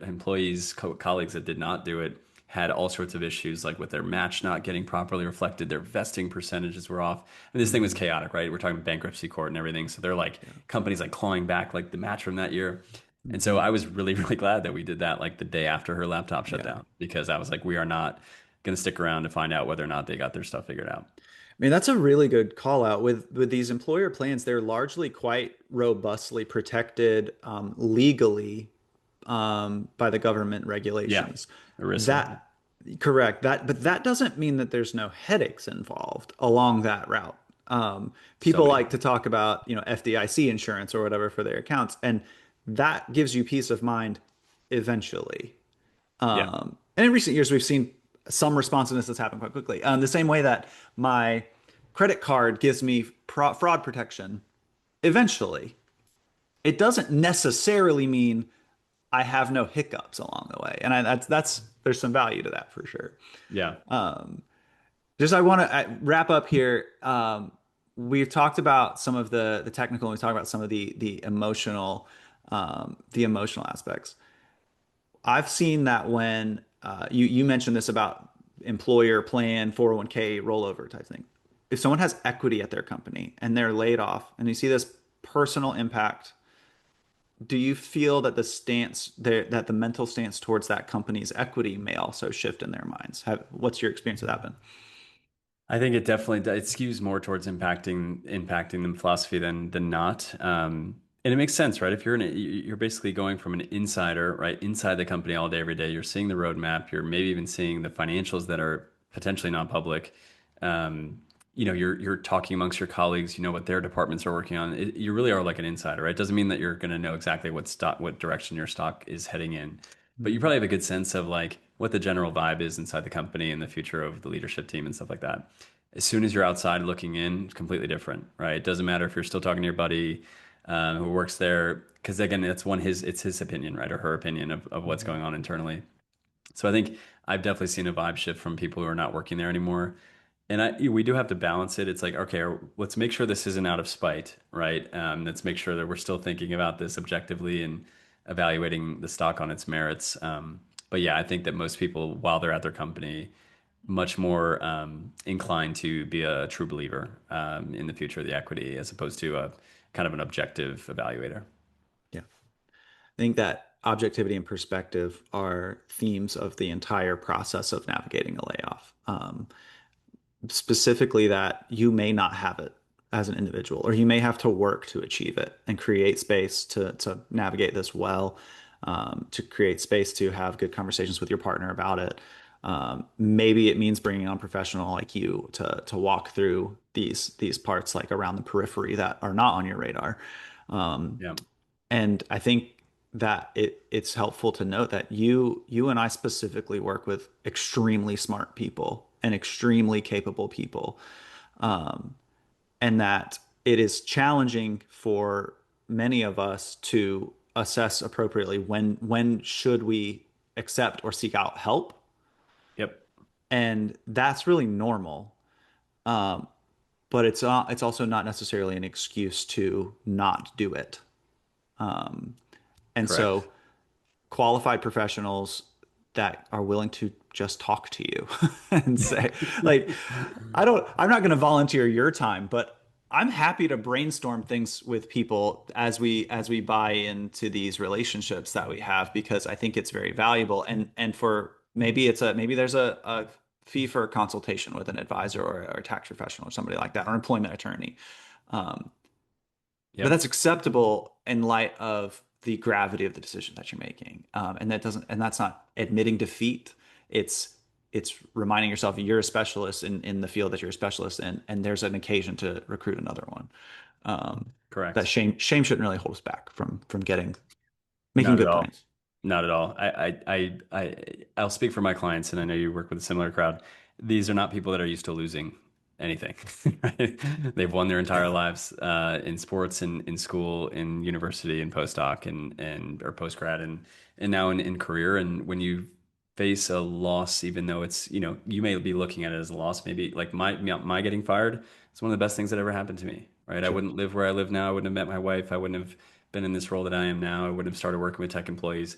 employees, colleagues that did not do it had all sorts of issues, like with their match not getting properly reflected, their vesting percentages were off, and this thing was Mhm. chaotic, right? We're talking bankruptcy court and everything, so they're like Yeah. companies like clawing back like the match from that year. And so Mhm. I was really, really glad that we did that like the day after her laptop shut Yeah. down because I was like, we are not going to stick around to find out whether or not they got their stuff figured out. I mean, that's a really good call out. With these employer plans, they're largely quite robustly protected legally by the government Yeah, regulations. ERISA. That correct. But that doesn't mean that there's no headaches involved along that route. So People many. like to talk about, FDIC insurance or whatever for their accounts, and that gives you peace of mind eventually. Yeah. And in recent years, we've seen some responsiveness that's happened quite quickly. The same way that my credit card gives me fraud protection eventually. It doesn't necessarily mean I have no hiccups along the way, and that's there's some value to that for sure. Yeah. Just I want to wrap up here. We've talked about some of the technical, and we talked about some of the emotional aspects. I've seen that when you mentioned this about employer plan, 401k rollover type thing. If someone has equity at their company and they're laid off, and you see this personal impact, do you feel that the stance there, that the mental stance towards that company's equity may also shift in their minds? What's your experience with that been? I think it definitely it skews more towards impacting the philosophy than not. And it makes sense, right? If you're basically going from an insider, right, inside the company all day, every day. You're seeing the roadmap. You're maybe even seeing the financials that are potentially not public. Um, you're talking amongst your colleagues. You know what their departments are working on. You really are like an insider, right? It doesn't mean that you're going to know exactly what direction your stock is heading in, but you Mhm. probably have a good sense of like what the general vibe is inside the company and the future of the leadership team and stuff like that. As soon as you're outside looking in, it's completely different, right? It doesn't matter if you're still talking to your buddy who works there, because again, it's his opinion, right, or her opinion of what's Mhm. going on internally. So I think I've definitely seen a vibe shift from people who are not working there anymore. And we do have to balance it. It's like, okay, let's make sure this isn't out of spite, right? Let's make sure that we're still thinking about this objectively and evaluating the stock on its merits. But yeah, I think that most people, while they're at their company, much more inclined to be a true believer in the future of the equity as opposed to a kind of an objective evaluator. Yeah. I think that objectivity and perspective are themes of the entire process of navigating a layoff. Specifically, that you may not have it as an individual, or you may have to work to achieve it and create space to navigate this well, to create space to have good conversations with your partner about it. Maybe it means bringing on a professional like you to walk through these parts like around the periphery that are not on your radar. Um, Yeah. and I think that it's helpful to note that you and I specifically work with extremely smart people and extremely capable people, and that it is challenging for many of us to assess appropriately when should we accept or seek out help, Yep. and that's really normal. Um, but it's also not necessarily an excuse to not do it. Um, and Correct. so qualified professionals that are willing to just talk to you and say, like, I'm not going to volunteer your time, but I'm happy to brainstorm things with people as we buy into these relationships that we have, because I think it's very valuable. And for maybe there's a fee for a consultation with an advisor or a tax professional or somebody like that, or an employment attorney. Um, but Yep. that's acceptable in light of the gravity of the decision that you're making. And that's not admitting defeat. It's it's reminding yourself you're a specialist in the field that you're a specialist in, and there's an occasion to recruit another one. Um, that Correct. shame shouldn't really hold us back from getting making Not at good all. points. Not at all. I'll speak for my clients, and I know you work with a similar crowd. These are not people that are used to losing anything, right? They've won their entire lives in sports, in school, in university, in postdoc, and or post grad, and now in career. And when you face a loss, even though it's, you may be looking at it as a loss, maybe like my getting fired, it's one of the best things that ever happened to me, right? I Sure. wouldn't live where I live now. I wouldn't have met my wife. I wouldn't have been in this role that I am now. I wouldn't have started working with tech employees.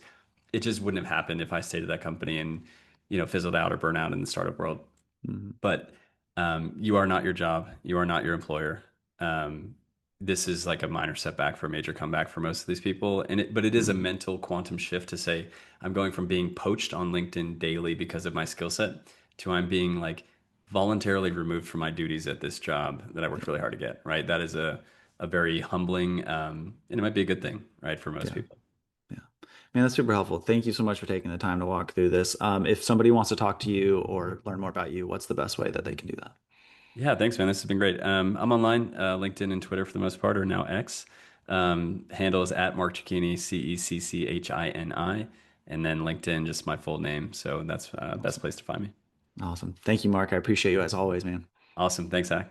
It just wouldn't have happened if I stayed at that company and, fizzled out or burn out in the startup world. Mhm. But you are not your job. You are not your employer. Um, this is like a minor setback for a major comeback for most of these people. But it is a Mhm. mental quantum shift to say, I'm going from being poached on LinkedIn daily because of my skill set to I'm being like voluntarily removed from my duties at this job that I worked Yeah. really hard to get, right? That is a very humbling, and it might be a good thing, right, for most Yeah. people. Yeah. Man, that's super helpful. Thank you so much for taking the time to walk through this. If somebody wants to talk to you or learn more about you, what's the best way that they can do that? Yeah, thanks, man. This has been great. I'm online, LinkedIn and Twitter for the most part, or now X. Handle is at Mark Cecchini, Cecchini. And then LinkedIn, just my full name. So that's best Awesome. place to find me. Awesome. Thank you, Mark. I appreciate you as always, man. Awesome. Thanks, Zach.